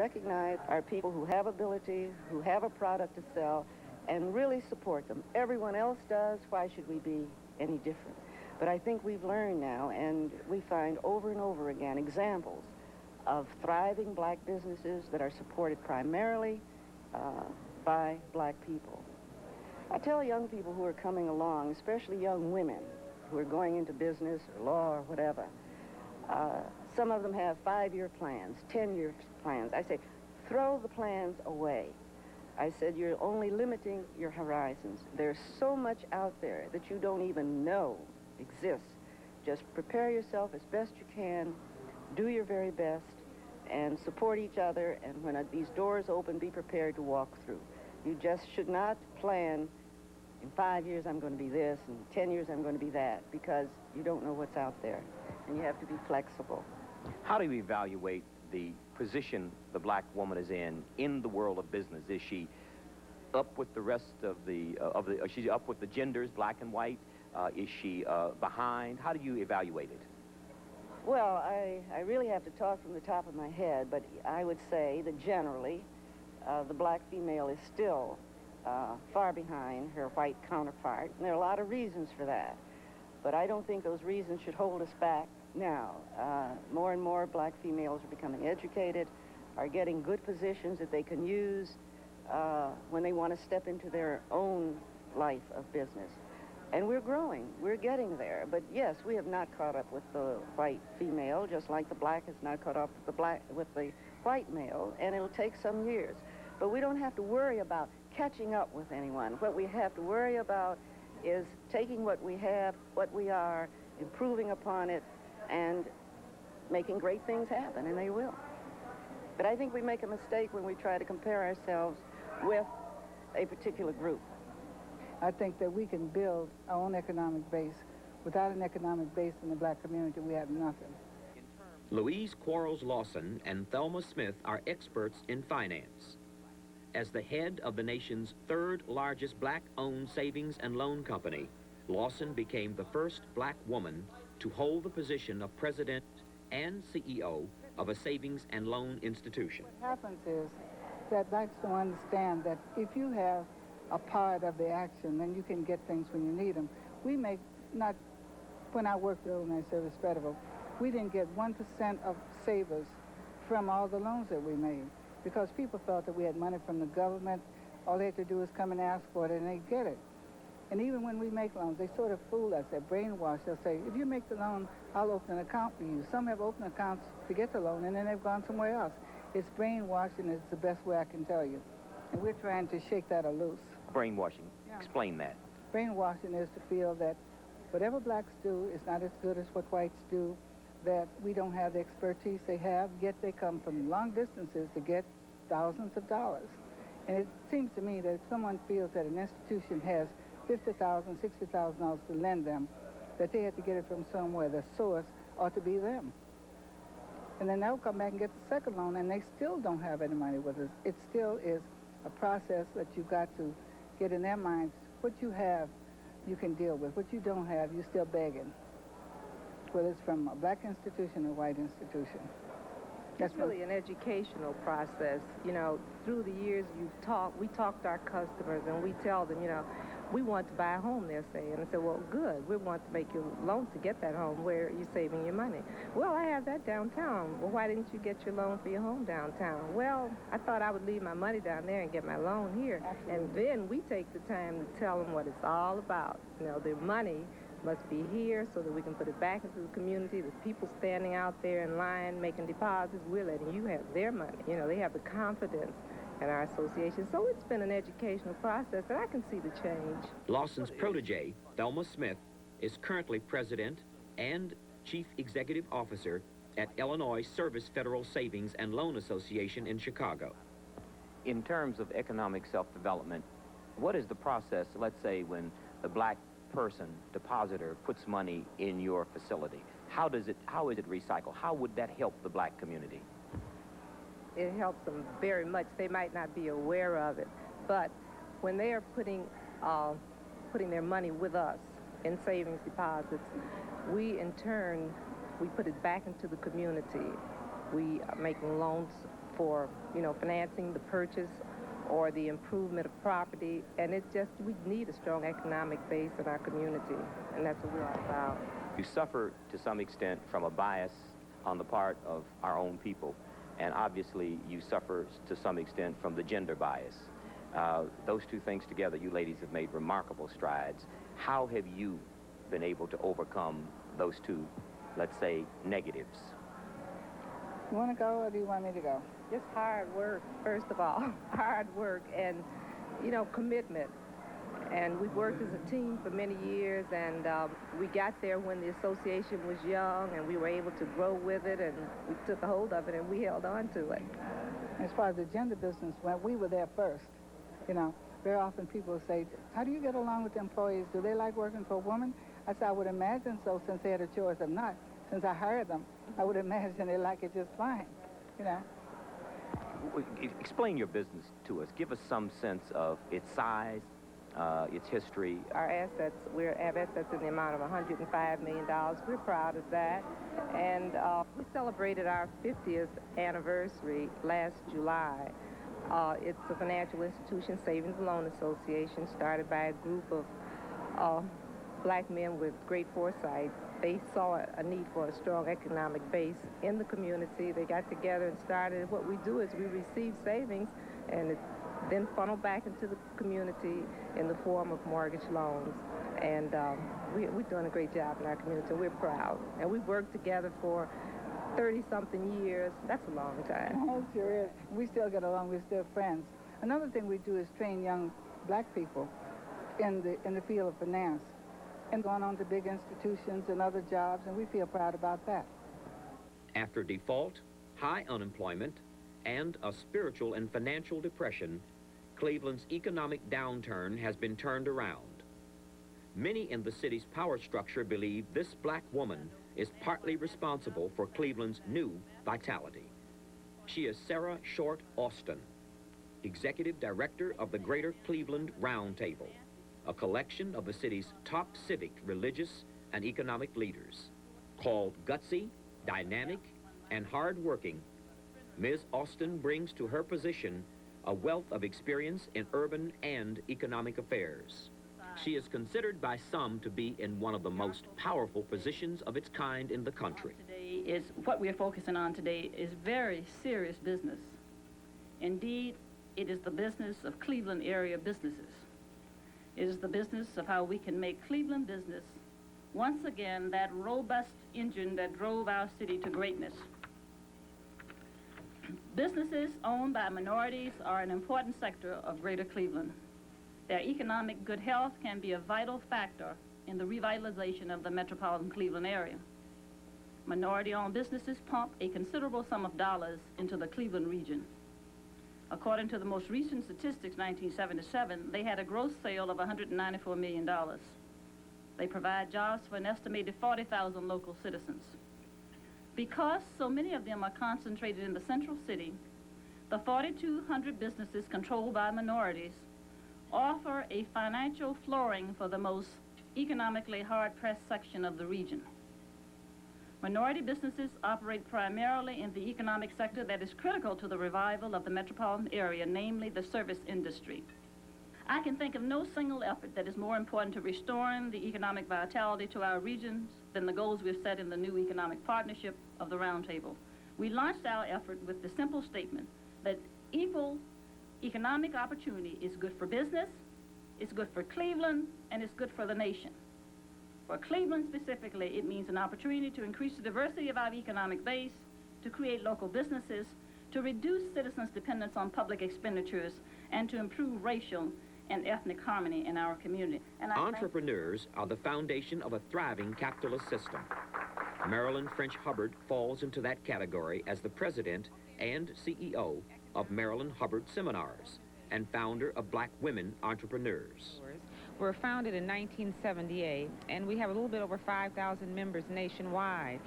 Recognize our people who have ability, who have a product to sell, and really support them. Everyone else does. Why should we be any different? But I think we've learned now, and we find over and over again examples of thriving black businesses that are supported primarily by black people. I tell young people who are coming along, especially young women who are going into business or law or whatever, some of them have 5-year plans, 10-year plans. I say, throw the plans away. I said, you're only limiting your horizons. There's so much out there that you don't even know exists. Just prepare yourself as best you can, do your very best, and support each other, and when these doors open, be prepared to walk through. You just should not plan, in 5 years I'm going to be this, and 10 years I'm going to be that, because you don't know what's out there, and you have to be flexible. How do you evaluate the position the black woman is in the world of business? Is she up with the rest of the, is she up with the genders, black and white? Is she behind? How do you evaluate it? Well, I really have to talk from the top of my head, but I would say that generally the black female is still far behind her white counterpart, and there are a lot of reasons for that. But I don't think those reasons should hold us back now. More and more black females are becoming educated, are getting good positions that they can use when they want to step into their own life of business. And we're growing, we're getting there. But yes, we have not caught up with the white female, just like the black has not caught up with the white male, and it'll take some years. But we don't have to worry about catching up with anyone. What we have to worry about is taking what we have, what we are, improving upon it, and making great things happen, and they will. But I think we make a mistake when we try to compare ourselves with a particular group. I think that we can build our own economic base. Without an economic base in the black community, we have nothing. Louise Quarles Lawson and Thelma Smith are experts in finance. As the head of the nation's third largest black-owned savings and loan company, Lawson became the first black woman to hold the position of president and CEO of a savings and loan institution. What happens is that blacks don't understand that if you have a part of the action, then you can get things when you need them. We make not, when I worked at Illinois Service Federal, we didn't get 1% of savers from all the loans that we made because people felt that we had money from the government. All they had to do is come and ask for it and they get it. And even when we make loans, they sort of fool us, they're brainwashed. They'll say, if you make the loan, I'll open an account for you. Some have opened accounts to get the loan and then they've gone somewhere else. It's brainwashing, it's the best way I can tell you. And we're trying to shake that loose. Brainwashing. Yeah. Explain that. Brainwashing is to feel that whatever blacks do is not as good as what whites do, that we don't have the expertise they have, yet they come from long distances to get thousands of dollars. And it seems to me that if someone feels that an institution has $50,000, $60,000 to lend them, that they have to get it from somewhere. The source ought to be them. And then they'll come back and get the second loan, and they still don't have any money with us. It still is a process that you've got to get in their minds. What you have, you can deal with. What you don't have, you're still begging. Whether it's from a black institution or white institution. It's really an educational process. You know, through the years we talk to our customers and we tell them, you know, we want to buy a home, they'll say. And I say, well, good. We want to make you a loan to get that home. Where are you saving your money? Well, I have that downtown. Well, why didn't you get your loan for your home downtown? Well, I thought I would leave my money down there and get my loan here. Absolutely. And then we take the time to tell them what it's all about. You know, their money must be here so that we can put it back into the community. The people standing out there in line making deposits, we're letting you have their money. You know, they have the confidence in our association. So it's been an educational process, and I can see the change. Lawson's protege, Thelma Smith, is currently president and chief executive officer at Illinois Service Federal Savings and Loan Association in Chicago. In terms of economic self-development, what is the process, let's say, when the black person, depositor, puts money in your facility? How is it recycled? How would that help the black community? It helps them very much. They might not be aware of it, but when they are putting their money with us in savings deposits, we in turn, we put it back into the community. We are making loans for, financing the purchase or the improvement of property. And we need a strong economic base in our community, and that's what we're all about. You suffer to some extent from a bias on the part of our own people, and obviously you suffer to some extent from the gender bias. Those two things together, you ladies have made remarkable strides. How have you been able to overcome those two, let's say, negatives? You want to go or do you want me to go? Just hard work, first of all. Hard work and, commitment. And we've worked as a team for many years, and we got there when the association was young, and we were able to grow with it, and we took a hold of it, and we held on to it. As far as the gender business, when we were there first, very often people say, how do you get along with the employees? Do they like working for a woman? I said, I would imagine so, since they had a choice of not. Since I hired them, I would imagine they like it just fine, Explain your business to us. Give us some sense of its size, its history. Our assets, we have assets in the amount of $105 million. We're proud of that. And we celebrated our 50th anniversary last July. It's a financial institution, Savings and Loan Association, started by a group of black men with great foresight. They saw a need for a strong economic base in the community. They got together and started. What we do is we receive savings and it's then funneled back into the community in the form of mortgage loans. And we're doing a great job in our community. We're proud. And we've worked together for 30-something years. That's a long time. Oh, sure is. We still get along. We're still friends. Another thing we do is train young black people in the field of finance and going on to big institutions and other jobs, and we feel proud about that. After default, high unemployment, and a spiritual and financial depression, Cleveland's economic downturn has been turned around. Many in the city's power structure believe this black woman is partly responsible for Cleveland's new vitality. She is Sarah Short Austin, Executive Director of the Greater Cleveland Roundtable, a collection of the city's top civic, religious, and economic leaders. Called gutsy, dynamic, and hardworking, Ms. Austin brings to her position a wealth of experience in urban and economic affairs. She is considered by some to be in one of the most powerful positions of its kind in the country. Today is what we are focusing on today is very serious business. Indeed, it is the business of Cleveland area businesses. It is the business of how we can make Cleveland business once again that robust engine that drove our city to greatness. Businesses owned by minorities are an important sector of Greater Cleveland. Their economic good health can be a vital factor in the revitalization of the metropolitan Cleveland area. Minority-owned businesses pump a considerable sum of dollars into the Cleveland region. According to the most recent statistics, 1977, they had a gross sale of $194 million. They provide jobs for an estimated 40,000 local citizens. Because so many of them are concentrated in the central city, the 4,200 businesses controlled by minorities offer a financial flooring for the most economically hard-pressed section of the region. Minority businesses operate primarily in the economic sector that is critical to the revival of the metropolitan area, namely the service industry. I can think of no single effort that is more important to restoring the economic vitality to our regions than the goals we've set in the new economic partnership of the Roundtable. We launched our effort with the simple statement that equal economic opportunity is good for business, it's good for Cleveland, and it's good for the nation. For Cleveland specifically, it means an opportunity to increase the diversity of our economic base, to create local businesses, to reduce citizens' dependence on public expenditures, and to improve racial and ethnic harmony in our community. And Entrepreneurs are the foundation of a thriving capitalist system. Marilyn French Hubbard falls into that category as the president and CEO of Marilyn Hubbard Seminars and founder of Black Women Entrepreneurs. We were founded in 1978, and we have a little bit over 5,000 members nationwide.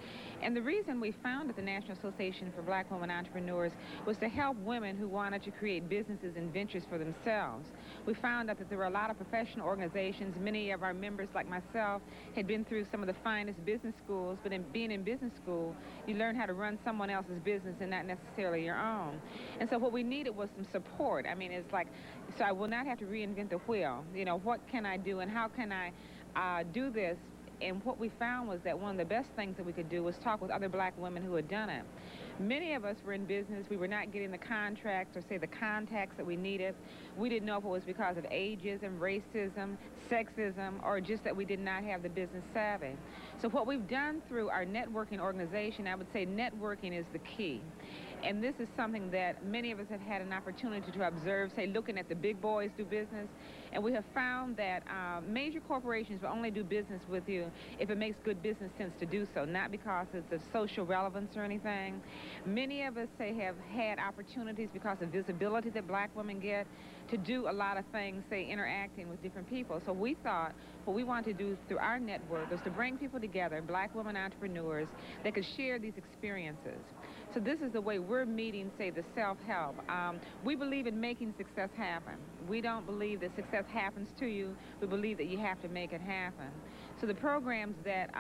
And the reason we founded the National Association for Black Women Entrepreneurs was to help women who wanted to create businesses and ventures for themselves. We found out that there were a lot of professional organizations. Many of our members, like myself, had been through some of the finest business schools, but in being in business school, you learn how to run someone else's business and not necessarily your own. And so what we needed was some support. I mean, it's like, so I will not have to reinvent the wheel. You know, what can I do and how can I do this? And what we found was that one of the best things that we could do was talk with other black women who had done it. Many of us were in business. We were not getting the contracts or, say, the contacts that we needed. We didn't know if it was because of ageism, racism, sexism, or just that we did not have the business savvy. So what we've done through our networking organization, I would say networking is the key. And this is something that many of us have had an opportunity to observe, say, looking at the big boys do business. And we have found that major corporations will only do business with you if it makes good business sense to do so, not because it's of social relevance or anything. Many of us, say, have had opportunities because of visibility that black women get to do a lot of things, say, interacting with different people. So we thought what we wanted to do through our network was to bring people together, black women entrepreneurs, that could share these experiences. So this is the way we're meeting, say, the self-help. We believe in making success happen. We don't believe that success happens to you. We believe that you have to make it happen. So the programs that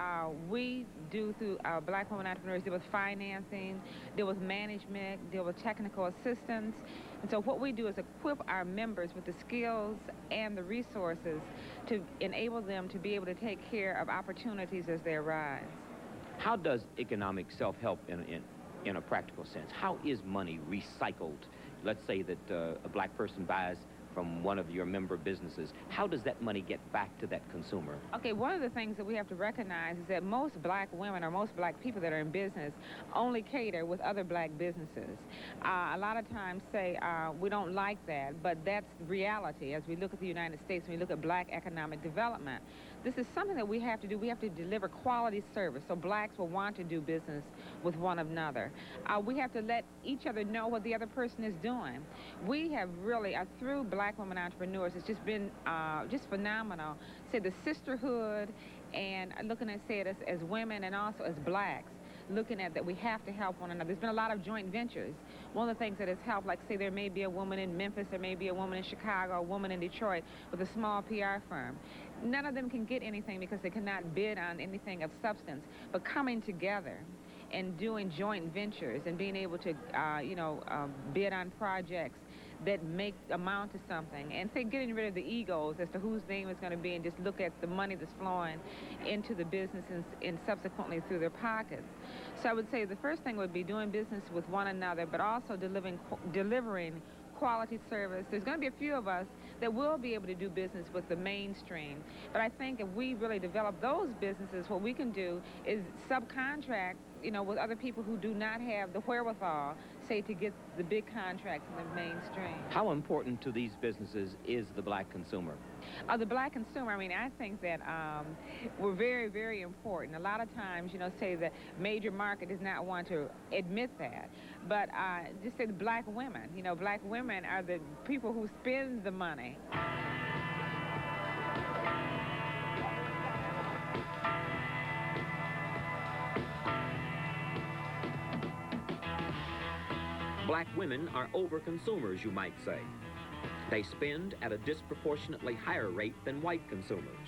we do through Black Women Entrepreneurs deal with financing, deal with management, deal with technical assistance. And so what we do is equip our members with the skills and the resources to enable them to be able to take care of opportunities as they arise. How does economic self-help in a practical sense? How is money recycled? Let's say that a black person buys from one of your member businesses. How does that money get back to that consumer? Okay, one of the things that we have to recognize is that most black women or most black people that are in business only cater with other black businesses. A lot of times say we don't like that, but that's reality as we look at the United States, when we look at black economic development. This is something that we have to do. We have to deliver quality service so blacks will want to do business with one another. We have to let each other know what the other person is doing. We have really, through Black Women Entrepreneurs, it's just been just phenomenal. Say the sisterhood and looking at, say it as women and also as blacks, looking at that we have to help one another. There's been a lot of joint ventures. One of the things that has helped, like say there may be a woman in Memphis, there may be a woman in Chicago, a woman in Detroit with a small PR firm. None of them can get anything because they cannot bid on anything of substance, but coming together and doing joint ventures and being able to, bid on projects that amount to something, and say getting rid of the egos as to whose name is going to be and just look at the money that's flowing into the business and subsequently through their pockets. So I would say the first thing would be doing business with one another, but also delivering quality service. There's going to be a few of us that will be able to do business with the mainstream. But I think if we really develop those businesses, what we can do is subcontract, with other people who do not have the wherewithal, say, to get the big contracts in the mainstream. How important to these businesses is the black consumer? The black consumer, I think that we're very, very important. A lot of times, say the major market does not want to admit that. But just say the black women, black women are the people who spend the money. Black women are over-consumers, you might say. They spend at a disproportionately higher rate than white consumers.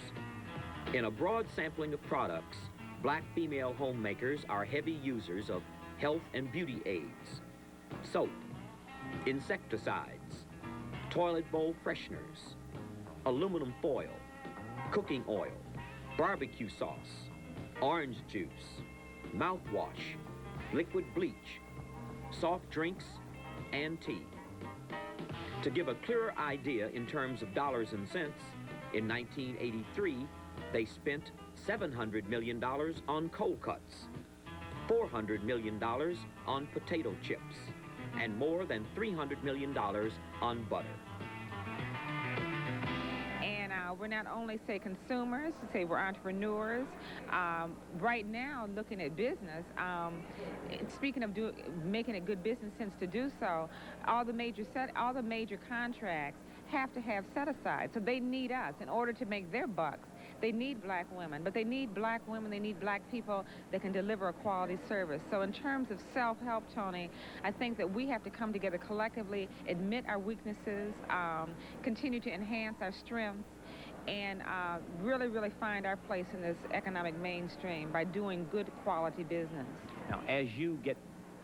In a broad sampling of products, black female homemakers are heavy users of health and beauty aids, soap, insecticides, toilet bowl fresheners, aluminum foil, cooking oil, barbecue sauce, orange juice, mouthwash, liquid bleach, soft drinks, and tea. To give a clearer idea in terms of dollars and cents, in 1983, they spent $700 million on cold cuts, $400 million on potato chips, and more than $300 million on butter. We're not only, say, consumers, say we're entrepreneurs. Right now, looking at business, speaking of making a good business sense to do so, all the major contracts have to have set-aside. So they need us in order to make their bucks. They need black women, but they need black women, they need black people that can deliver a quality service. So in terms of self-help, Tony, I think that we have to come together collectively, admit our weaknesses, continue to enhance our strengths, and really, really find our place in this economic mainstream by doing good quality business. Now, as you get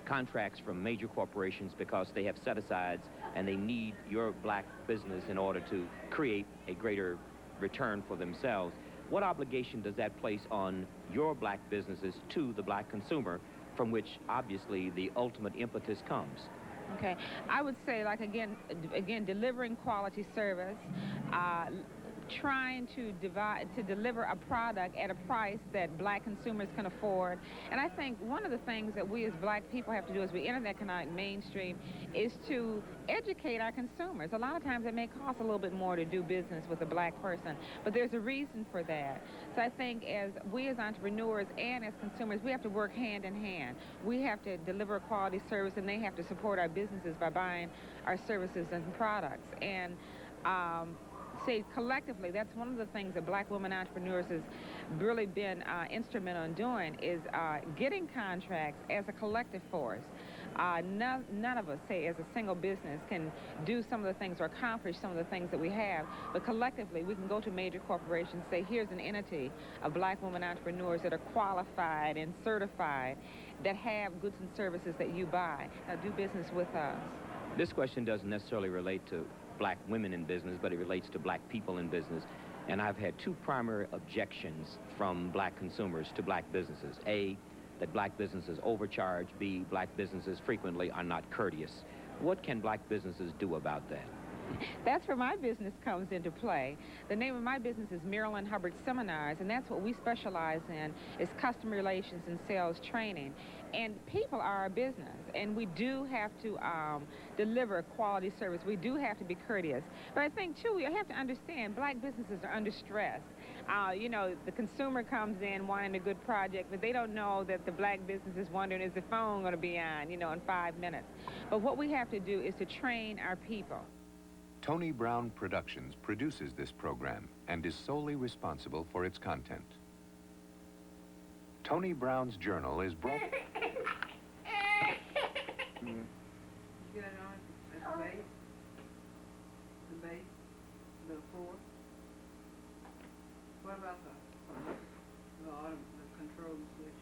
contracts from major corporations because they have set-asides and they need your black business in order to create a greater return for themselves, what obligation does that place on your black businesses to the black consumer, from which obviously the ultimate impetus comes? Okay, I would say, like, again, delivering quality service, trying to deliver a product at a price that black consumers can afford. And I think one of the things that we as black people have to do as we enter the economic mainstream is to educate our consumers. A lot of times it may cost a little bit more to do business with a black person, but there's a reason for that. So I think as we as entrepreneurs and as consumers, we have to work hand in hand. We have to deliver a quality service, and they have to support our businesses by buying our services and products. And say collectively, that's one of the things that black women entrepreneurs has really been instrumental in doing, is getting contracts as a collective force. None of us, say, as a single business can do some of the things or accomplish some of the things that we have, but collectively we can go to major corporations, say, here's an entity of black women entrepreneurs that are qualified and certified, that have goods and services that you buy. Do business with us. This question doesn't necessarily relate to black women in business, but it relates to black people in business. And I've had two primary objections from black consumers to black businesses. A, that black businesses overcharge. B, black businesses frequently are not courteous. What can black businesses do about that? That's where my business comes into play. The name of my business is Marilyn Hubbard Seminars, and that's what we specialize in, is customer relations and sales training. And people are our business, and we do have to deliver a quality service. We do have to be courteous. But I think, too, we have to understand black businesses are under stress. You know, the consumer comes in wanting a good project, but they don't know that the black business is wondering, is the phone going to be on, you know, in 5 minutes. But what we have to do is to train our people. Tony Brown Productions produces this program and is solely responsible for its content. Tony Brown's Journal is brought... Get it on at the base, the 4. What about the control switch?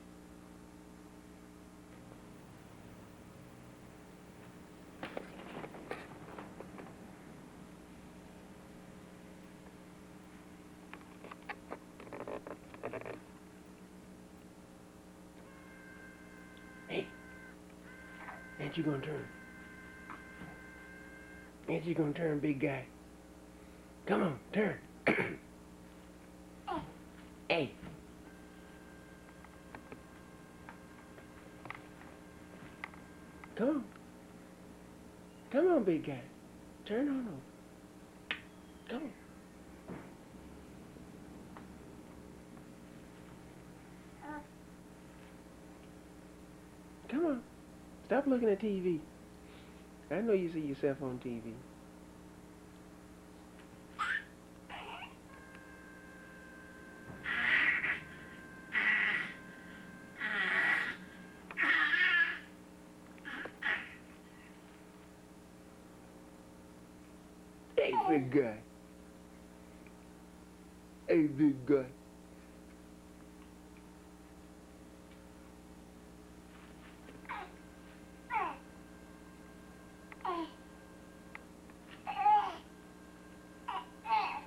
Ain't you gonna turn? Ain't you gonna turn, big guy? Come on, turn. Hey. Come on. Come on, big guy. Turn on over. Come on. Come on. Stop looking at TV. I know you see yourself on TV. Hey, big guy. Hey, big guy.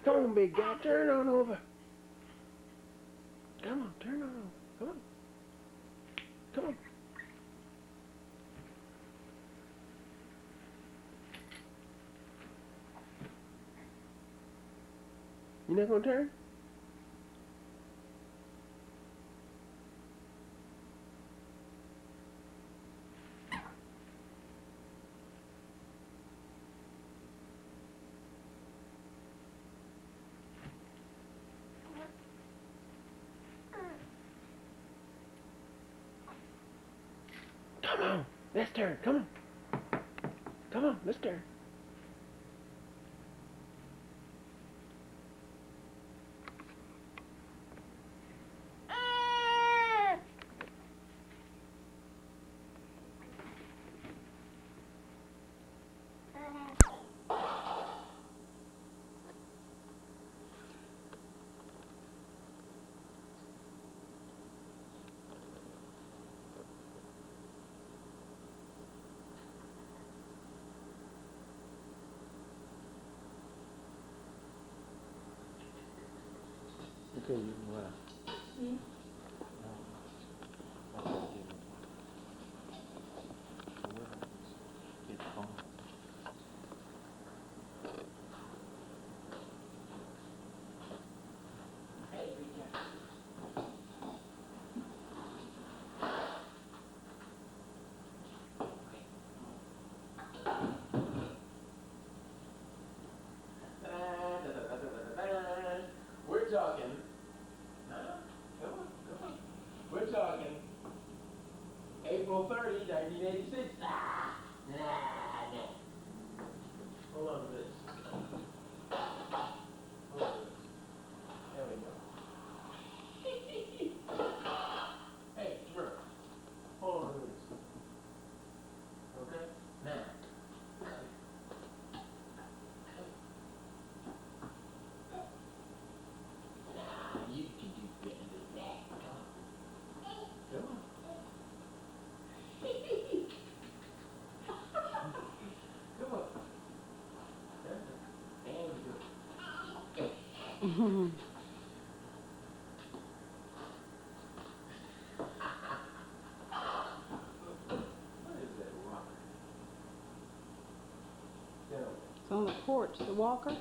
Come on, big guy, turn on over. Come on, turn on over. Come on. Come on. You not gonna turn? Come on, let's turn. Come on. Come on, let's turn. Okay, you can laugh. We're talking. Huh? Come on, come on. We're talking. April 30, 1986. Nah. Hold on to this. Hold on to this. There we go. Hey, Trevor. Hold on to this. Okay? Now. You can do better than that. Come on. Come on. And good. What is that rock? It's on the porch, the walker.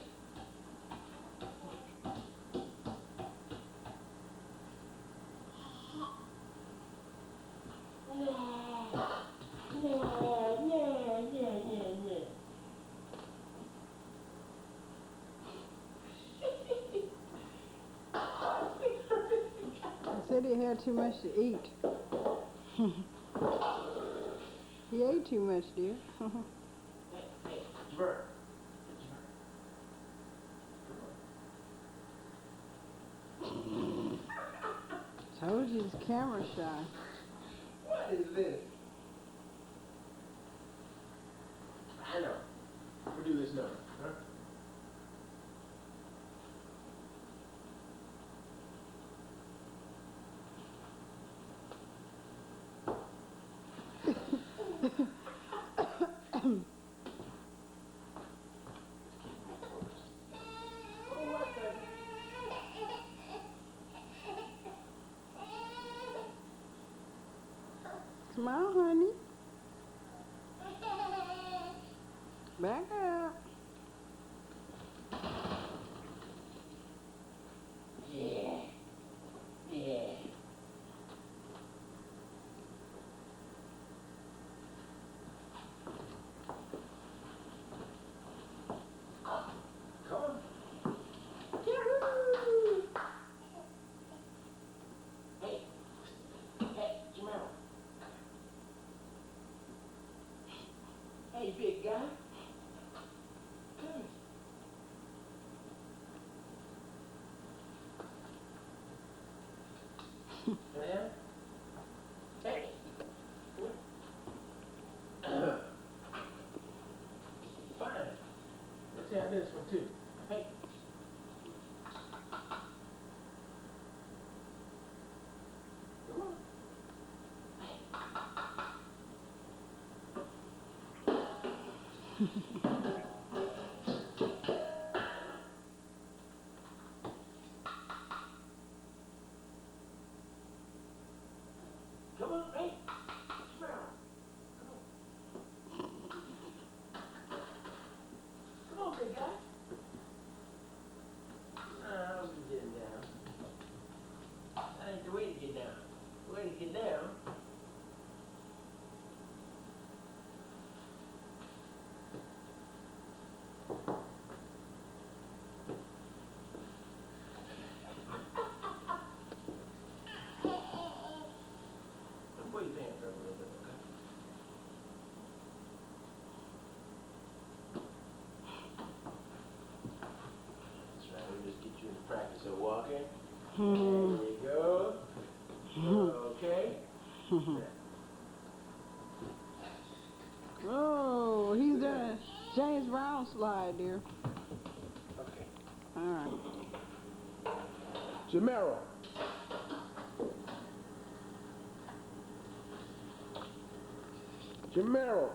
I said he had too much to eat. He ate too much, dear. Trevor. Told you he's camera shy. What is this? I know. We'll do this number, huh? Smile, honey. Back up. Come on. Hey, Jamel. Hey, big guy. Come. Yeah? Hey. Fine. Let's have this one too. Hey. Come on. Come on, hey. Smile. Come on, big guy. Oh, we're getting down. That ain't the way to get down. The way to get down. Put your pants up a little bit, okay? That's right, we'll just get you in the practice of walking. There you go. Okay. Oh, he's doing a James Brown slide, dear. Okay. All right. Jamero. Jamero.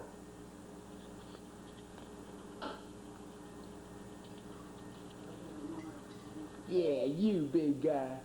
Yeah, you big guy.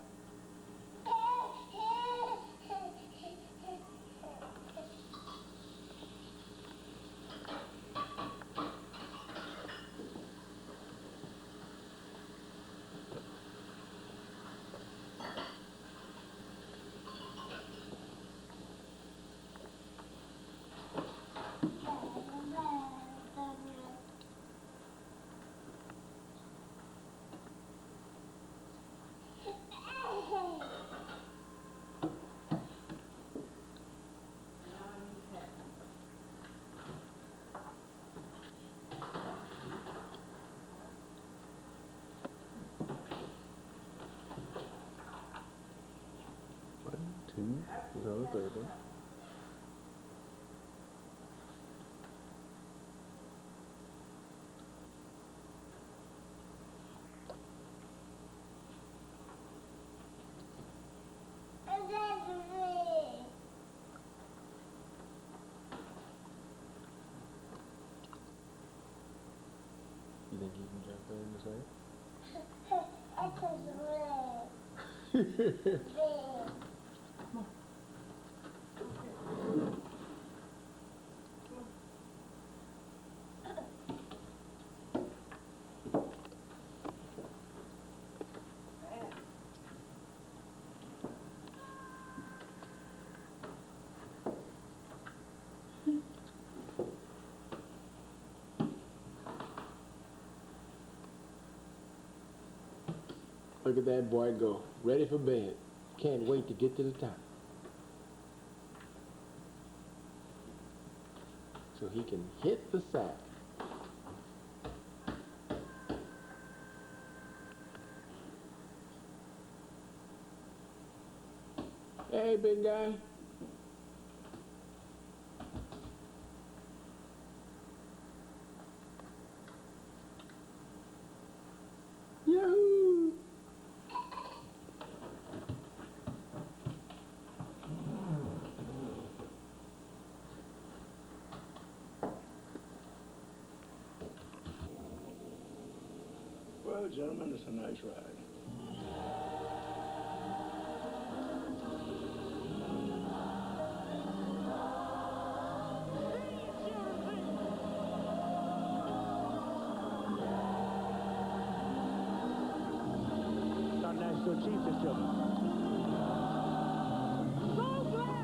You think you can jump in and say it? Look at that boy go, ready for bed. Can't wait to get to the top. So he can hit the sack. Hey, big guy. Yahoo! Well, gentlemen, it's a nice ride. Our national chief is gentlemen. So glad.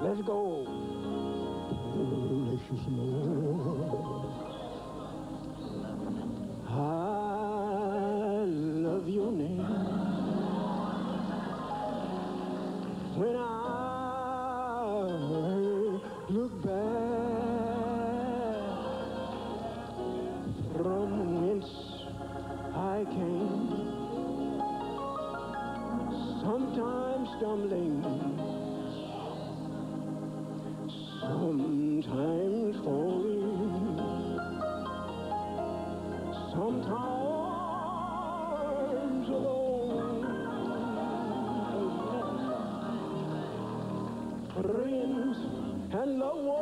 Let's go. Bless you some more. I love your name. When I look back from whence I came, sometimes stumbling, sometimes falling, sometimes alone. Friends and loved ones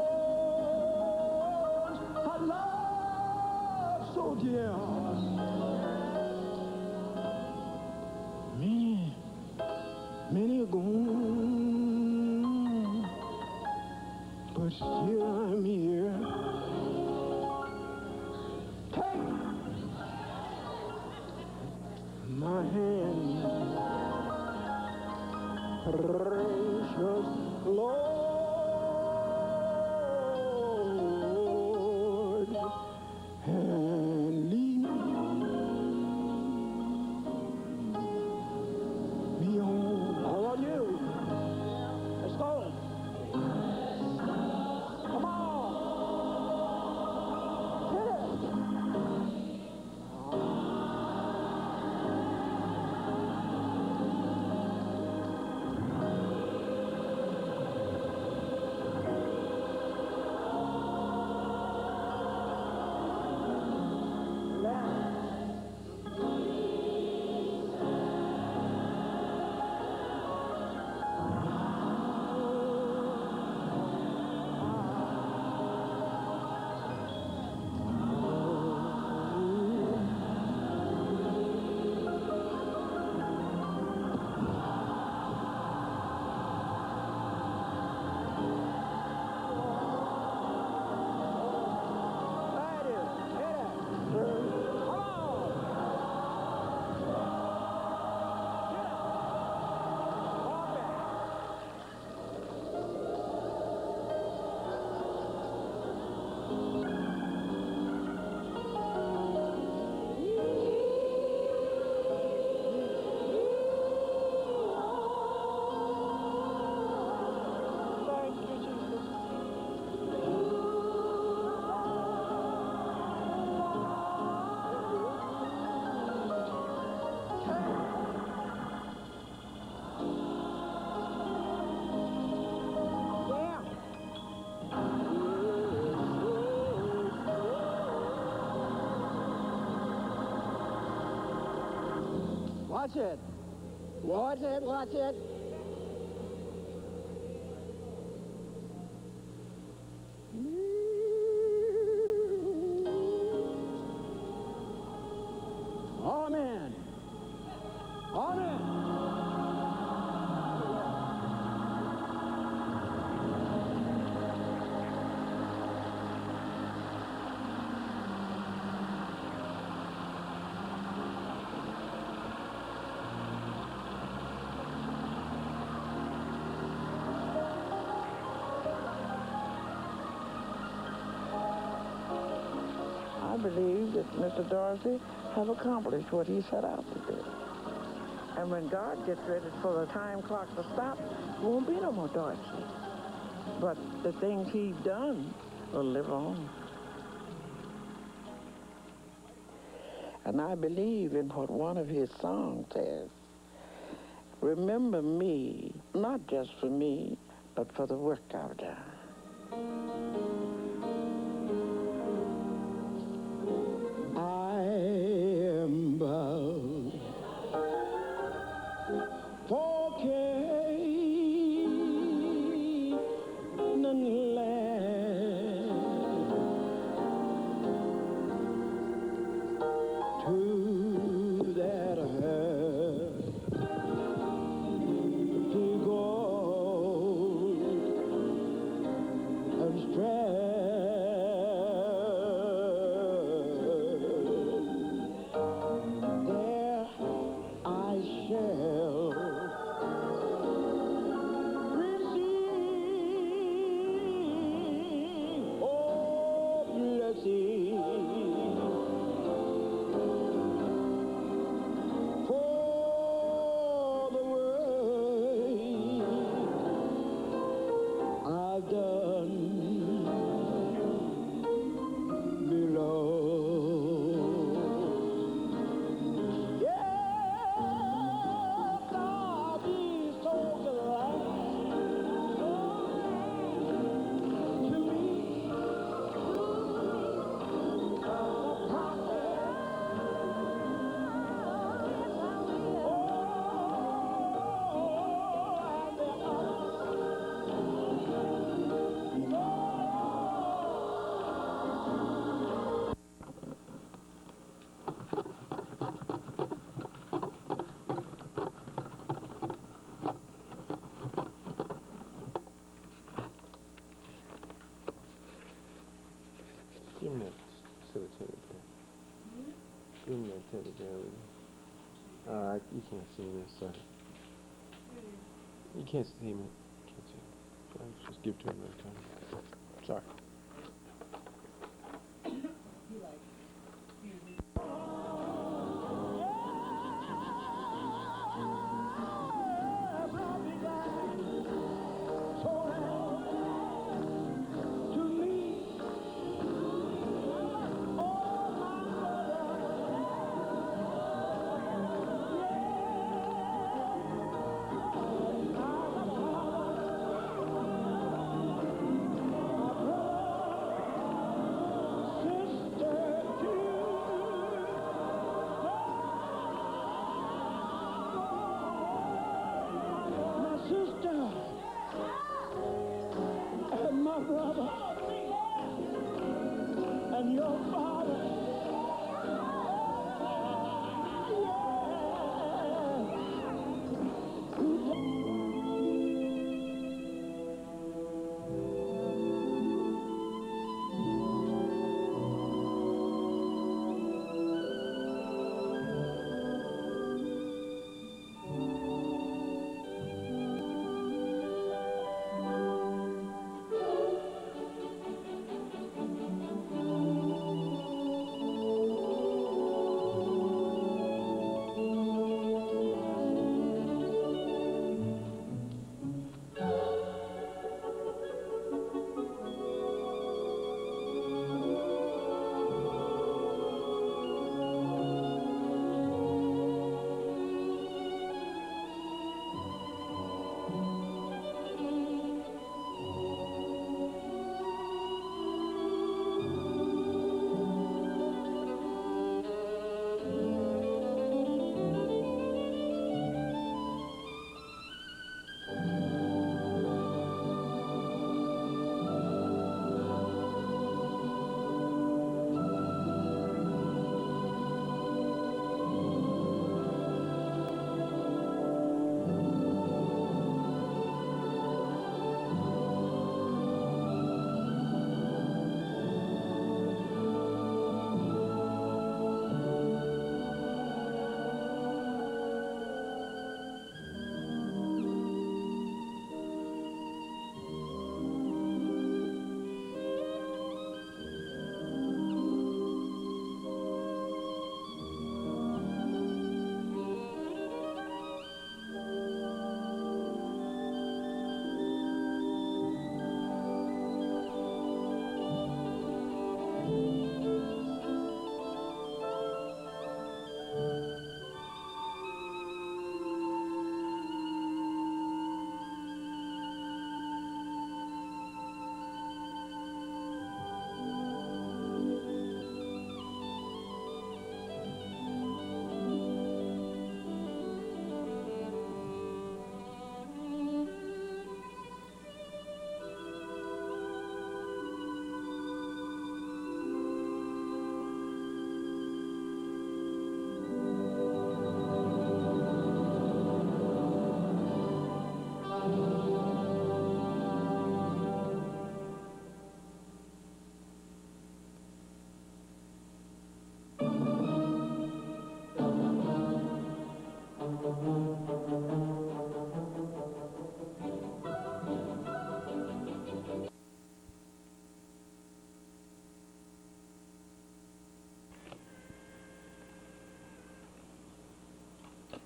I love so dear. Many are gone, but still I'm here. Take my hand, precious Lord, and lead me on. All on you. Let's go. Come on. Hit it. Watch it. Watch it, watch it. Amen. Amen. I believe that Mr. Dorsey have accomplished what he set out to do. And when God gets ready for the time clock to stop, there won't be no more Dorsey. But the things he's done will live on. And I believe in what one of his songs says. Remember me, not just for me, but for the work I've done. I am bound for Canaan land to that earthly gold of strength. teddy bear with you. Alright, you can't see this, sorry. You can't see me. Can't see him. Let's just give it to him next time. Sorry.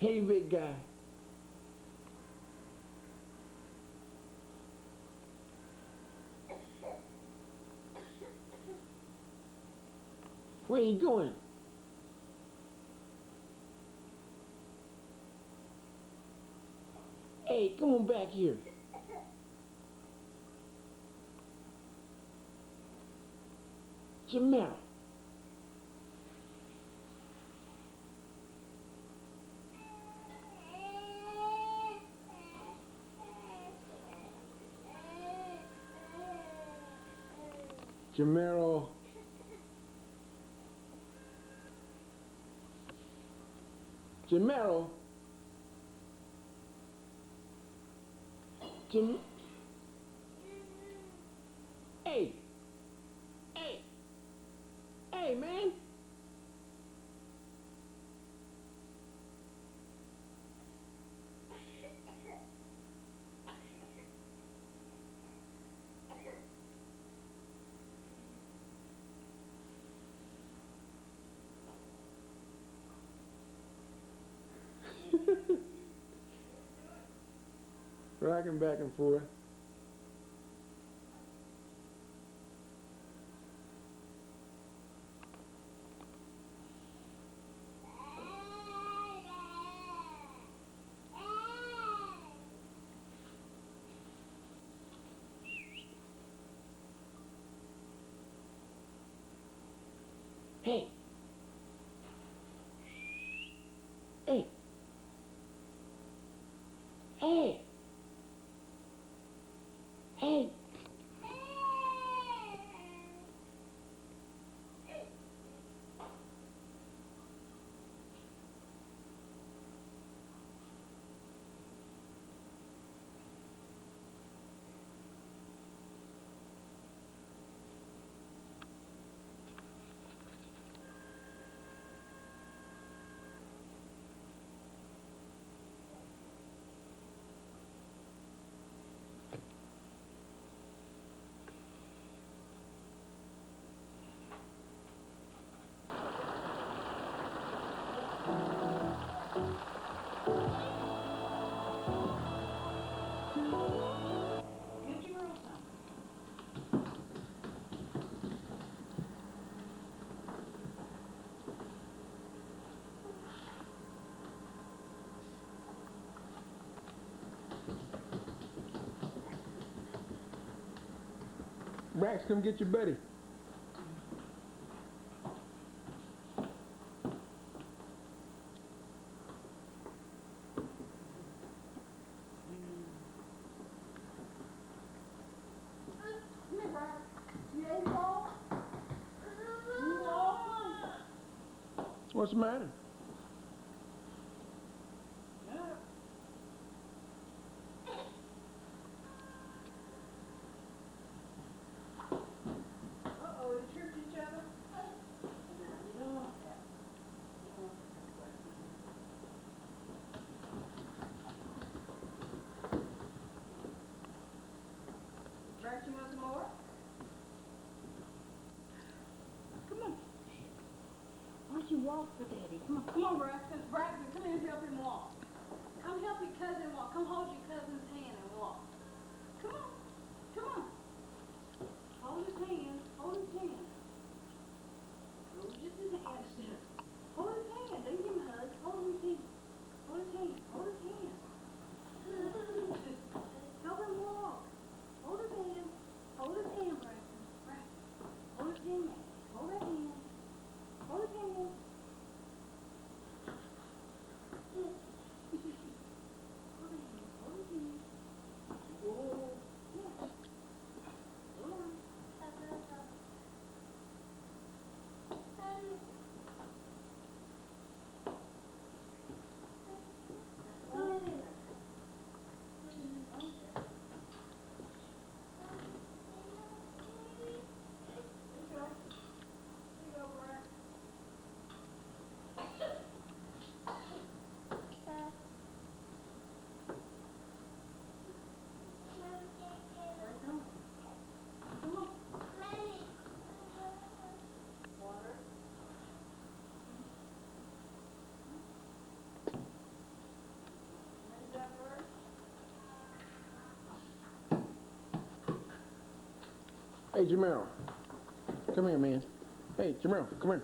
Hey, big guy. Where you going? Hey, come on back here. Jamel. Jamero. Jamero. Hey. Hey. Hey, man. Rocking back and forth. Hey. Hey. Hey. Hey. Brax, come get your buddy. What's the matter? You walk for Daddy. Come on, Braxton. Braxton, come in and help him walk. Come help your cousin walk. Come hold your cousin's hand and walk. Come on. Come on. Hold his hand. Hold his hand. Hold just his hand. Hold his hand. Don't give him a hug. Hold his hand. Hold his hand. Hold his hand. Help him walk. Hold his hand. Hold his hand, Braxton. Braxton. Hold his hand. Hold that hand. Hold his hand. Hey, Jamero. Come here, man. Hey, Jamero, come here.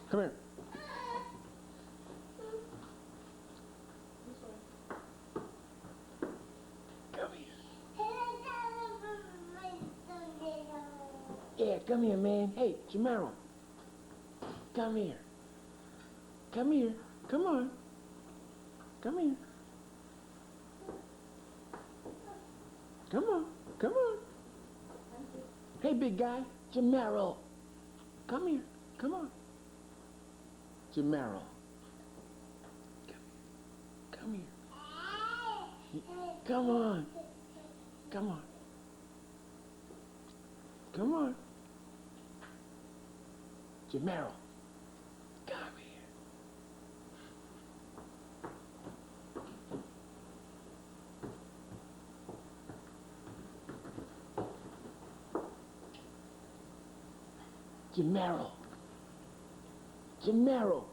Come here. Come here. Yeah, come here, man. Hey, Jamero. Come here. Come here. Come on. Come here. Come on. Come on. Hey, big guy. Jamero. Come here. Come on. Jamero. Come here. Come on. Come on. Come on. Jamero. Come here. Jamero. Jamero.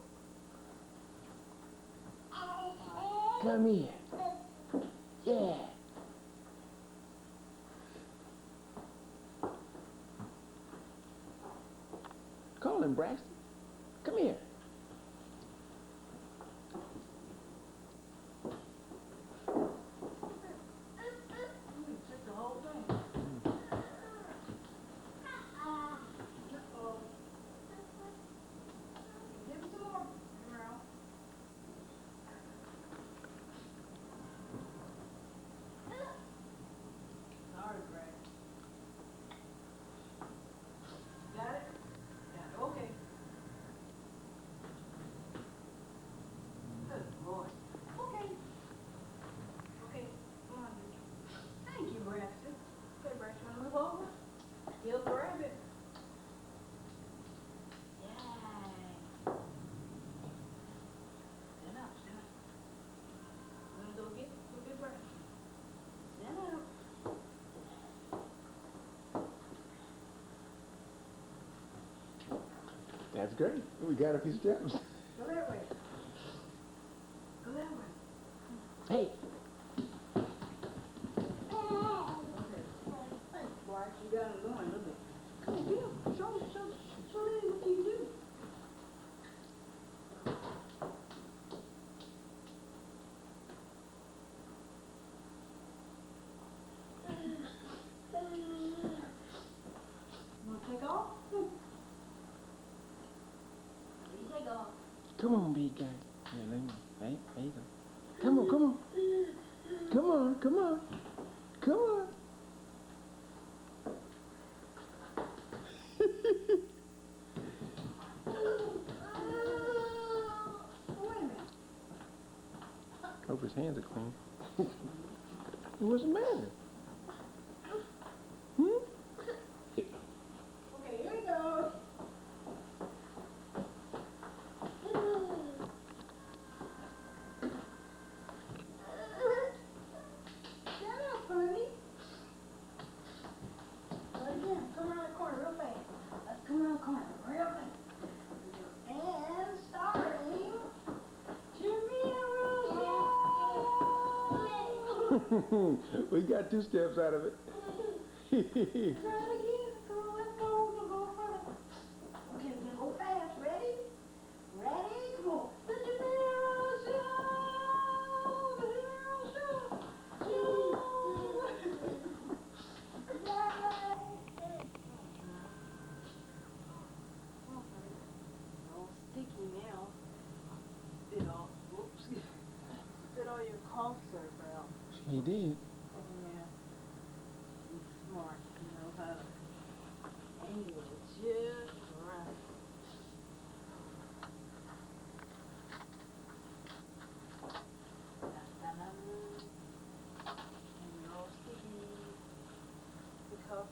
Come here. Yeah. Call him, Braxton. Come here. Take the whole thing. Give me some more, Merle. Sorry, Brad. Got it? Got it, okay. Good Lord. Okay. Okay, come on, dude. Thank you, Braxton. Okay, Braxton, wanna move over? He'll grab it. Yeah. Stand up, stand up. I'm gonna go get Braxton. Stand up. That's great. We got a few steps. Go that way. Go that way. Hey. Hey, Bart, you got him going a little bit. Come on, get him. Show them what you do. Want to take off? You take off. Come on, big guy. Yeah, let me. Hey, there you go. Come on, come on. Come on, come on. Come on. Wait a minute. Hope his hands are clean. What's the matter? Hmm? Okay, here we go. Shut up, honey. Again, come around the corner real fast. Let's come around the corner real fast. And starting, Jimmy We got 2 steps out of it. Try it again. Come on, let's go. We'll go further. Okay, we're gonna go fast. Ready? Ready? Come on. The Janero Show! The Janero Show! All sticky now. Spit all, whoops. Spit all your cough syrup out. He did. Yeah. He's smart. He knows how to angle it just right. And you're all sticky because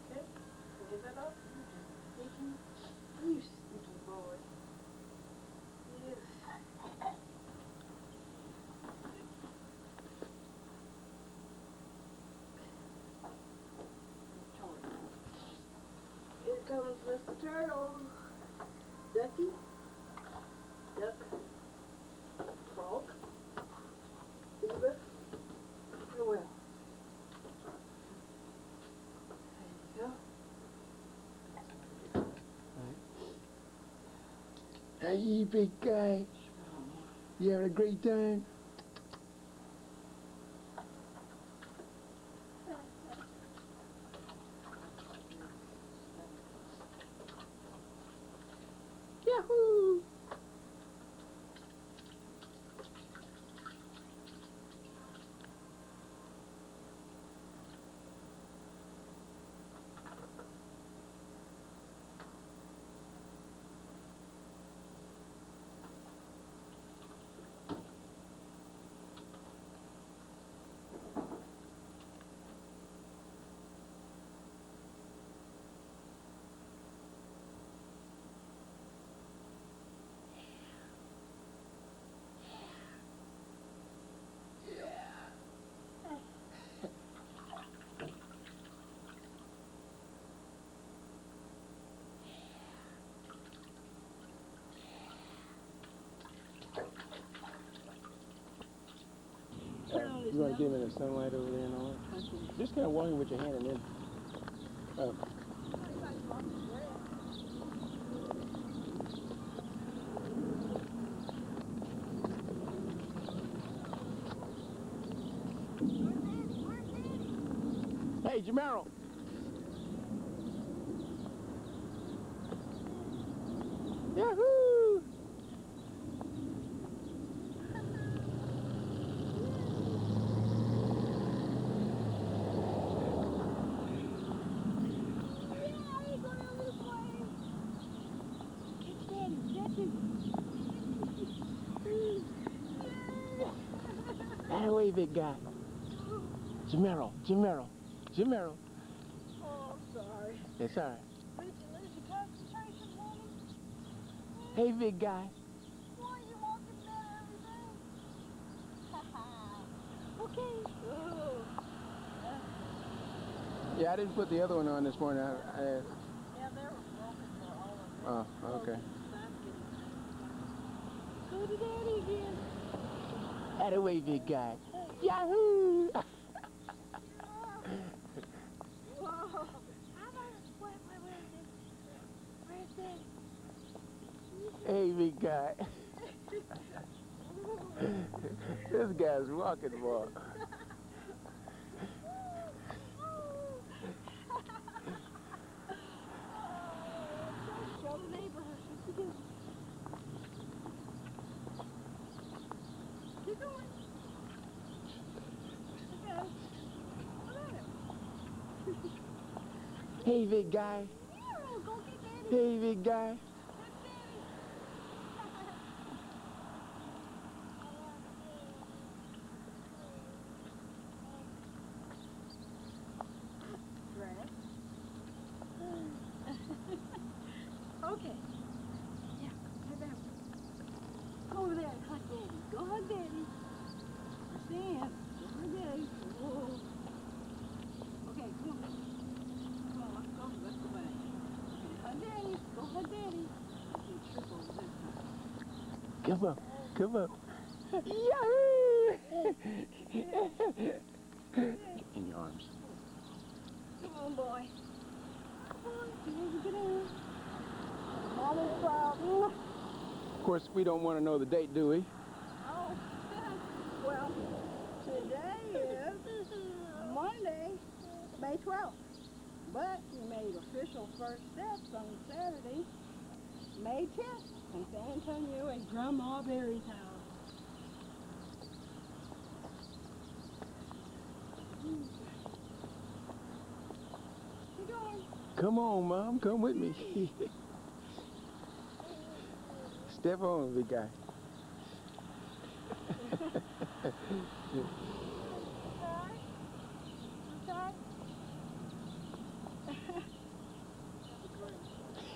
Okay, is that up? Sticky? You sticky boy. Yes. Here comes Mr. Turtle. Ducky. Duck. Frog. Beaver. Farewell. There you go. Hey, big guy. You having a great time? Yahoo! You want to get him in the sunlight over there and all that? Okay. Just kind of walk him with your hand and then... Hey, Jamero! Yahoo! That way, big guy. Jamero, Jamero, Jamero. Oh, I'm sorry. It's all right. Did you lose your concentration, honey? Hey, big guy. Why you walking better every day? Okay. Oh. Yeah, I didn't put the other one on this morning. Yeah, they were broken for all of them. Oh, okay. Go to Daddy again. That way, big guy. Yahoo! Whoa. How about, where's Daddy? Hey, big guy. This guy's walking, boy. Show the neighborhood what you do. Keep going. Okay. Hey, big guy. Yeah, go get Daddy. Hey, big guy. Okay. Yeah, head down. Go over there and hug Daddy. Go hug Daddy. Stand. Go hug Daddy. Whoa. Okay, come on. Come on, let's go back. Okay, hug Daddy. Go hug Daddy. I can trip over this time. Come on, come on. Yahoo! In your arms. Come on, boy. Come on, get in. Mama's proud. Of course, we don't want to know the date, do we? Oh, well, today is Monday, May 12th. But we made official first steps on Saturday, May 10th, in San Antonio at Grandma Berry's house. Keep going. Come on, Mom. Come with me. Step on, big guy.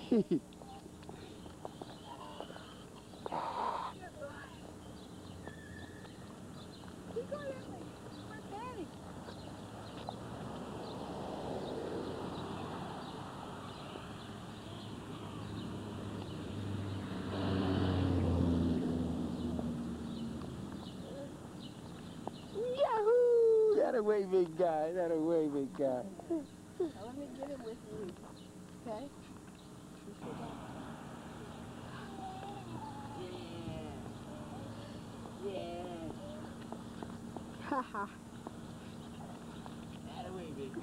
Keep going, Emily. Where's Daddy? Yahoo! That away, big guy. That away, big guy. Now let me get him with you. Okay? Yeah. Ha ha. That away, big guy.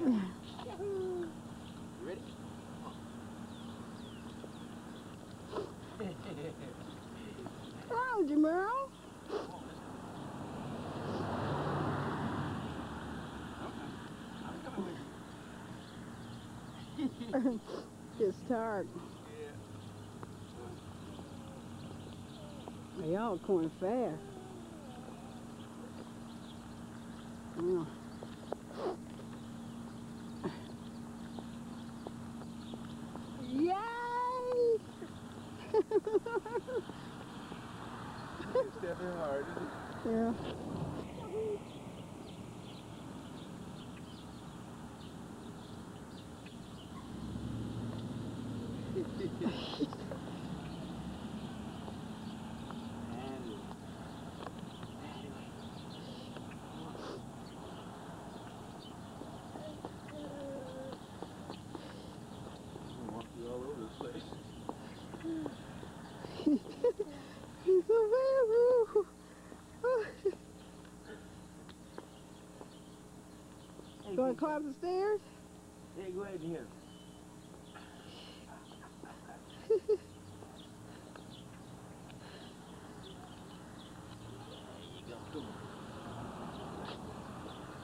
Yahoo! You ready? Hello, Jamero. It's tired. Yeah. Y'all going fast. Yeah. Yay! Stepping hard, isn't it? Yeah. to climb the stairs? Yeah, go ahead here.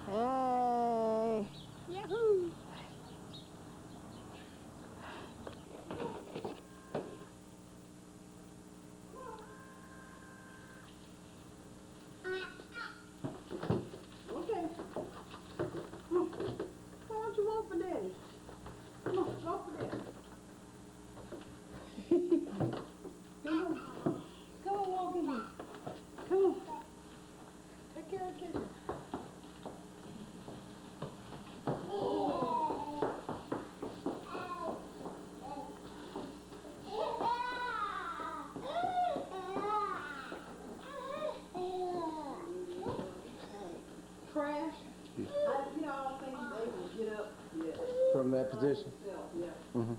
Hey. Yahoo. Okay. Come on. Why don't you walk for daddy? Come on, walk for daddy. Come on. Come on, walk in here. Come on. Take care of kitchen. Crash. I don't think he's able to get up yet. From that position? Yeah. Mm-hmm.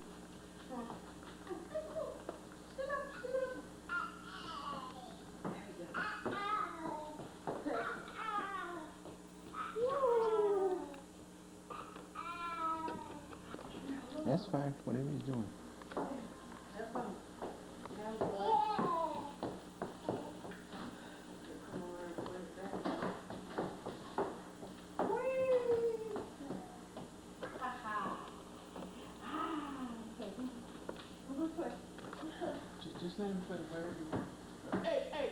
That's fine, whatever he's doing. Just let him put it wherever you want. Hey, hey.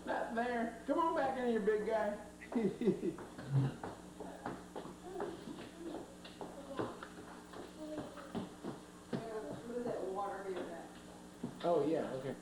Not there. Come on back in here, big guy. Oh, yeah, okay.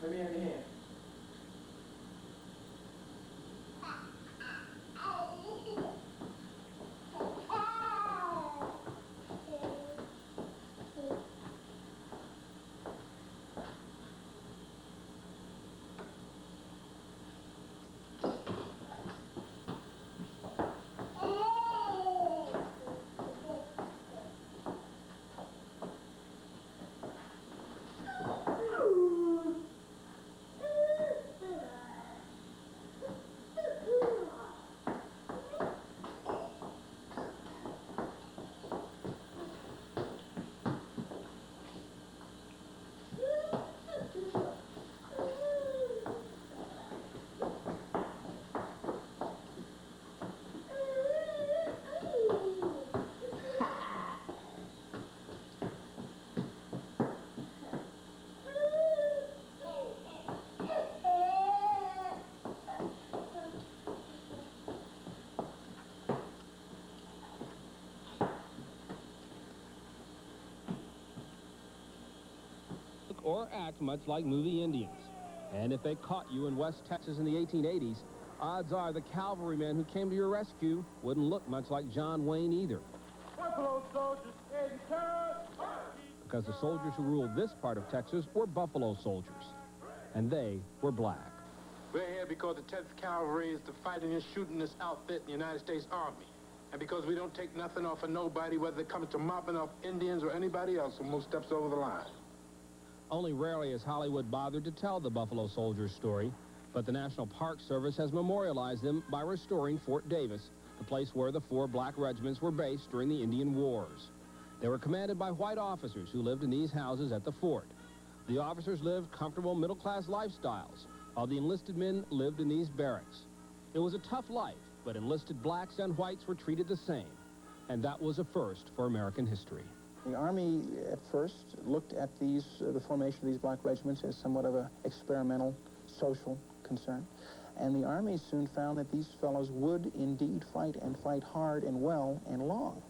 Let me have your hand. Or act much like movie Indians. And if they caught you in West Texas in the 1880s, odds are the cavalrymen who came to your rescue wouldn't look much like John Wayne either. Buffalo soldiers, head turn. Because the soldiers who ruled this part of Texas were Buffalo soldiers. And they were black. We're here because the 10th Cavalry is the fighting and shootingest outfit in the United States Army. And because we don't take nothing off of nobody, whether it comes to mopping up Indians or anybody else who steps over the line. Only rarely has Hollywood bothered to tell the Buffalo Soldiers story, but the National Park Service has memorialized them by restoring Fort Davis, the place where the 4 black regiments were based during the Indian Wars. They were commanded by white officers who lived in these houses at the fort. The officers lived comfortable middle-class lifestyles, while the enlisted men lived in these barracks. It was a tough life, but enlisted blacks and whites were treated the same, and that was a first for American history. The Army at first looked at the formation of these black regiments as somewhat of an experimental social concern. And the Army soon found that these fellows would indeed fight, and fight hard and well and long.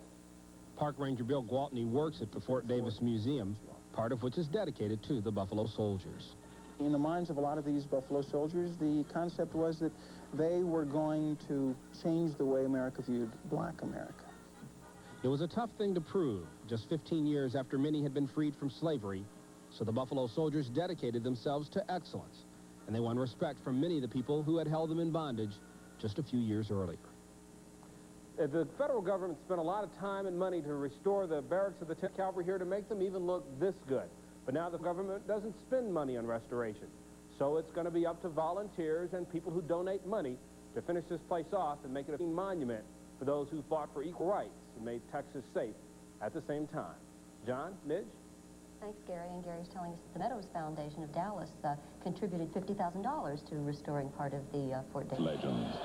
Park Ranger Bill Gwaltney works at the Fort Davis Museum, part of which is dedicated to the Buffalo Soldiers. In the minds of a lot of these Buffalo Soldiers, the concept was that they were going to change the way America viewed black America. It was a tough thing to prove, just 15 years after many had been freed from slavery, so the Buffalo Soldiers dedicated themselves to excellence, and they won respect from many of the people who had held them in bondage just a few years earlier. The federal government spent a lot of time and money to restore the barracks of the 10th Cavalry here to make them even look this good. But now the government doesn't spend money on restoration. So it's going to be up to volunteers and people who donate money to finish this place off and make it a monument for those who fought for equal rights and made Texas safe at the same time. John, Midge? Thanks, Gary. And Gary's telling us that the Meadows Foundation of Dallas contributed $50,000 to restoring part of the Fort Davis. Legends.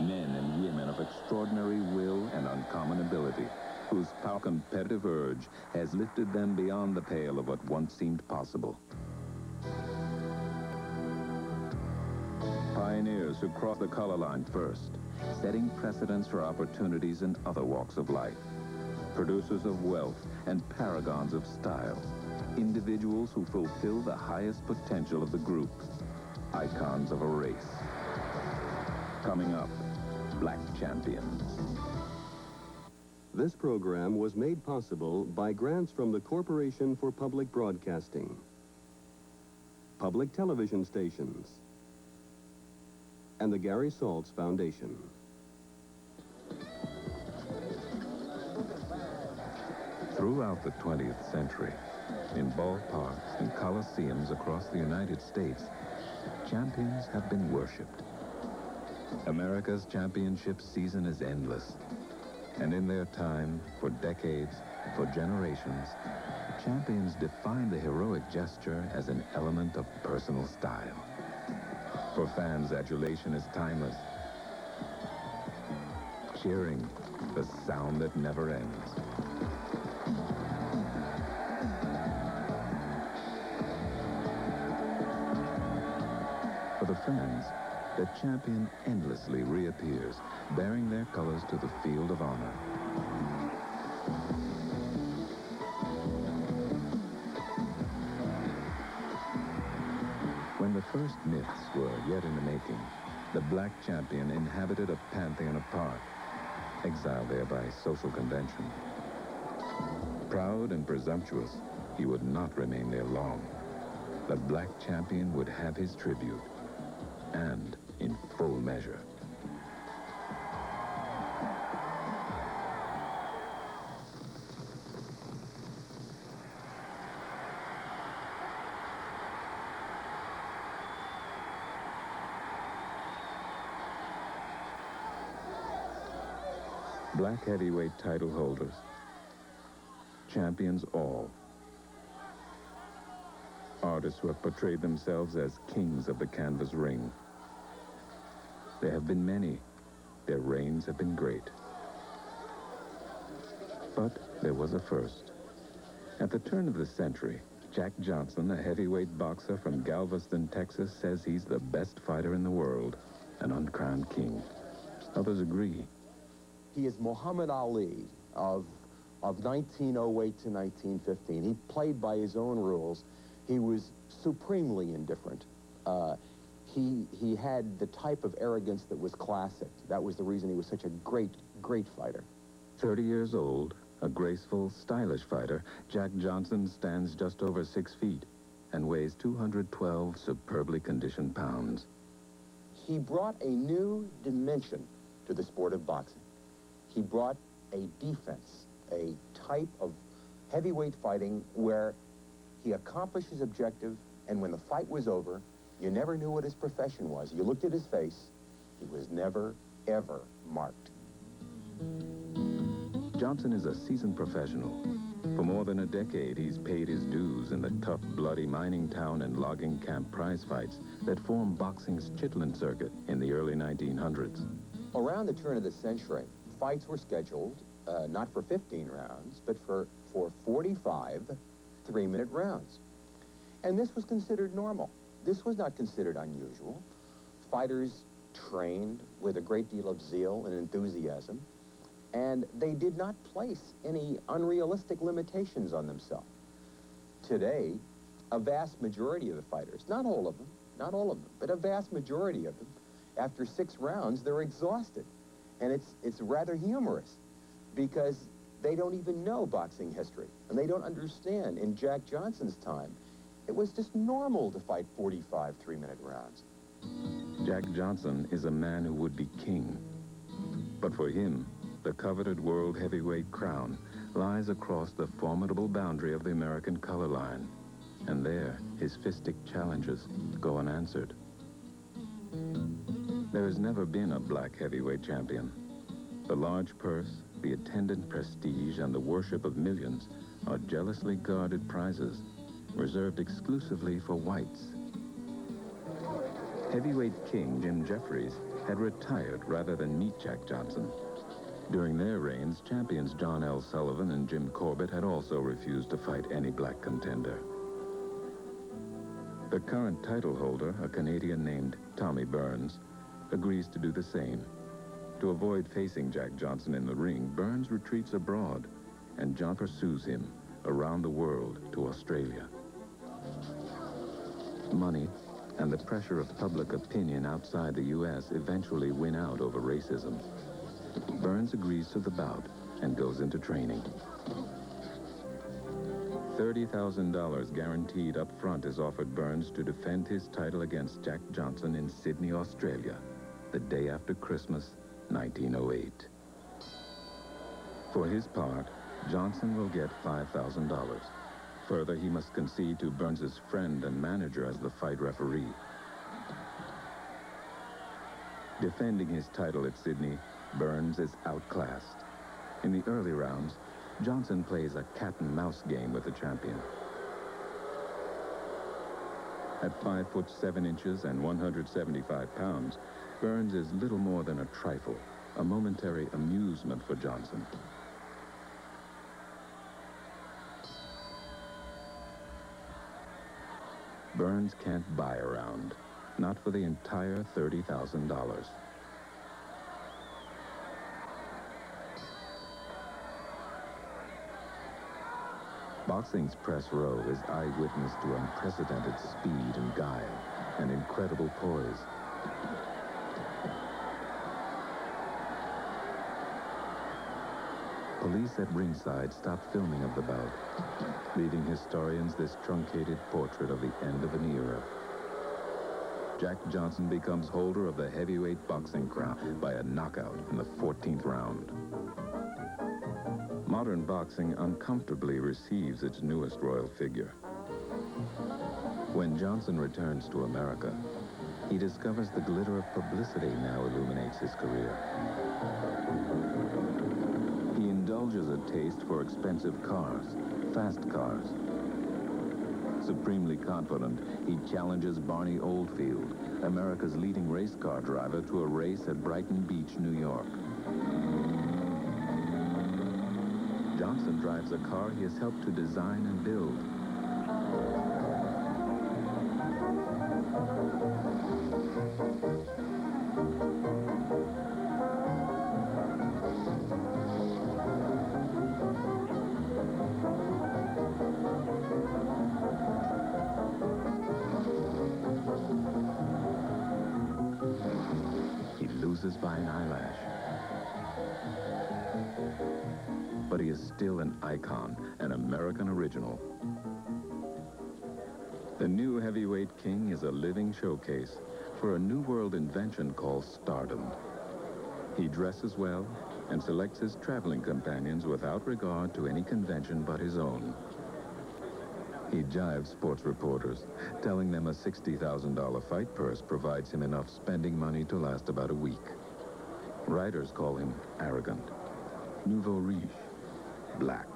Men and women of extraordinary will and uncommon ability, whose powerful competitive urge has lifted them beyond the pale of what once seemed possible. Pioneers who crossed the color line first, setting precedents for opportunities in other walks of life. Producers of wealth and paragons of style. Individuals who fulfill the highest potential of the group. Icons of a race. Coming up, Black Champions. This program was made possible by grants from the Corporation for Public Broadcasting, public television stations, and the Gary Saltz Foundation. Throughout the 20th century, in ballparks and coliseums across the United States, champions have been worshipped. America's championship season is endless. And in their time, for decades, for generations, champions defined the heroic gesture as an element of personal style. For fans, adulation is timeless. Cheering, the sound that never ends. For the fans, the champion endlessly reappears, bearing their colors to the field of honor. When the first myths were yet in the making, the black champion inhabited a pantheon apart, exiled there by social convention. Proud and presumptuous, he would not remain there long. The black champion would have his tribute, and in full measure. Black heavyweight title holders, champions all. Artists who have portrayed themselves as kings of the canvas ring. There have been many. Their reigns have been great. But there was a first. At the turn of the century, Jack Johnson, a heavyweight boxer from Galveston, Texas, says he's the best fighter in the world, an uncrowned king. Others agree. He is Muhammad Ali of 1908 to 1915. He played by his own rules. He was supremely indifferent. He had the type of arrogance that was classic. That was the reason he was such a great, great fighter. 30 years old, a graceful, stylish fighter, Jack Johnson stands just over 6 feet and weighs 212 superbly conditioned pounds. He brought a new dimension to the sport of boxing. He brought a defense, a type of heavyweight fighting where He accomplished his objective, and when the fight was over, you never knew what his profession was. You looked at his face. He was never, ever marked. Johnson is a seasoned professional. For more than a decade, he's paid his dues in the tough, bloody mining town and logging camp prize fights that form boxing's Chitlin circuit in the early 1900s. Around the turn of the century, fights were scheduled not for 15 rounds, but for 45 3-minute rounds. And this was considered normal. This was not considered unusual. Fighters trained with a great deal of zeal and enthusiasm, and they did not place any unrealistic limitations on themselves. Today, a vast majority of the fighters, not all of them, but a vast majority of them, after 6 rounds, they're exhausted. And it's rather humorous because they don't even know boxing history, and they don't understand. In Jack Johnson's time, it was just normal to fight 45 3-minute rounds. Jack Johnson is a man who would be king. But for him, the coveted world heavyweight crown lies across the formidable boundary of the American color line. And there, his fistic challenges go unanswered. There has never been a black heavyweight champion. The large purse, the attendant prestige, and the worship of millions are jealously guarded prizes reserved exclusively for whites. Heavyweight king Jim Jeffries had retired rather than meet Jack Johnson. During their reigns, champions John L. Sullivan and Jim Corbett had also refused to fight any black contender. The current title holder, a Canadian named Tommy Burns, agrees to do the same. To avoid facing Jack Johnson in the ring, Burns retreats abroad, and John pursues him around the world to Australia. Money and the pressure of public opinion outside the U.S. eventually win out over racism. Burns agrees to the bout and goes into training. $30,000 guaranteed up front is offered Burns to defend his title against Jack Johnson in Sydney, Australia, the day after Christmas, 1908. For his part, Johnson will get $5,000. Further, he must concede to Burns's friend and manager as the fight referee. Defending his title at Sydney, Burns is outclassed. In the early rounds, Johnson plays a cat-and-mouse game with the champion. At 5 foot 7 inches and 175 pounds, Burns is little more than a trifle, a momentary amusement for Johnson. Burns can't buy a round, not for the entire $30,000. Boxing's press row is eyewitness to unprecedented speed and guile and incredible poise. Police at ringside stopped filming of the bout, leaving historians this truncated portrait of the end of an era. Jack Johnson becomes holder of the heavyweight boxing crown by a knockout in the 14th round. Modern boxing uncomfortably receives its newest royal figure. When Johnson returns to America, he discovers the glitter of publicity now illuminates his career. He indulges a taste for expensive cars, fast cars. Supremely confident, he challenges Barney Oldfield, America's leading race car driver, to a race at Brighton Beach, New York. Johnson drives a car he has helped to design and build. He loses by an eyelash. But he is still an icon, an American original. The new heavyweight king is a living showcase for a new world invention called stardom. He dresses well and selects his traveling companions without regard to any convention but his own. He jives sports reporters, telling them a $60,000 fight purse provides him enough spending money to last about a week. Writers call him arrogant, nouveau riche, black.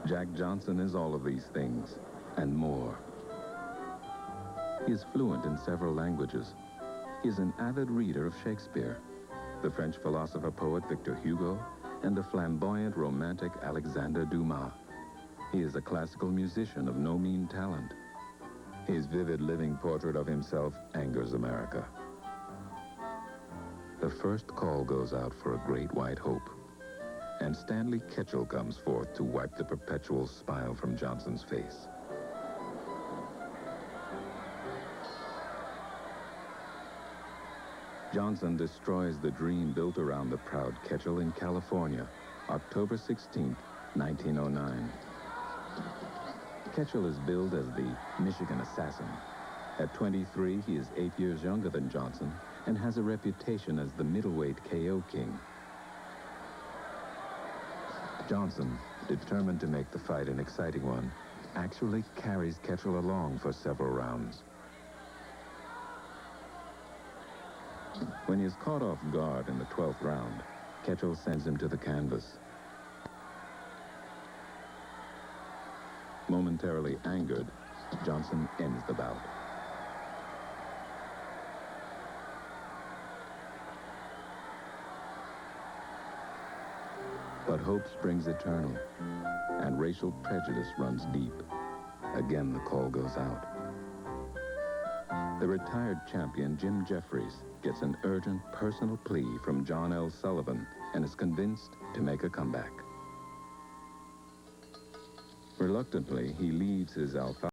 Jack Johnson is all of these things, and more. He is fluent in several languages. He is an avid reader of Shakespeare, the French philosopher-poet Victor Hugo, and the flamboyant romantic Alexander Dumas. He is a classical musician of no mean talent. His vivid living portrait of himself angers America. The first call goes out for a great white hope, and Stanley Ketchel comes forth to wipe the perpetual smile from Johnson's face. Johnson destroys the dream built around the proud Ketchel in California, October 16, 1909. Ketchel is billed as the Michigan assassin. At 23, he is 8 years younger than Johnson and has a reputation as the middleweight KO king. Johnson, determined to make the fight an exciting one, actually carries Ketchel along for several rounds. When he is caught off guard in the 12th round, Ketchel sends him to the canvas. Momentarily angered, Johnson ends the bout. But hope springs eternal, and racial prejudice runs deep. Again, the call goes out. The retired champion, Jim Jeffries, gets an urgent personal plea from John L. Sullivan and is convinced to make a comeback. Reluctantly, he leaves his alfalfa